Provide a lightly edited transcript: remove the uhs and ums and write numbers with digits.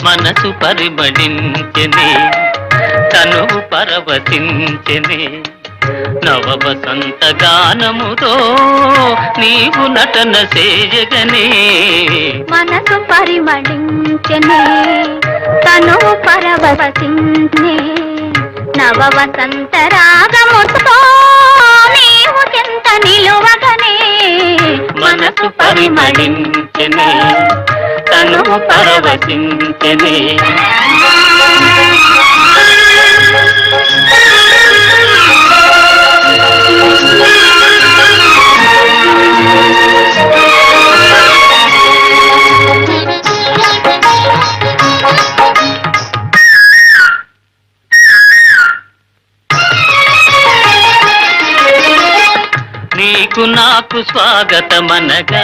మనసు పరిమళించెనే తనువు పరవశించెనే నవ వసంత గానముతో నీవు నటన చేయగనే మనసు పరిమళించెనే తనువు పరవశించెనే నవ వసంత రాగముతో నీవు చింత నిలువగనే మనసు పరిమళించెనే తనువు పరవశించెనే నీకు నాకు స్వాగతమనగా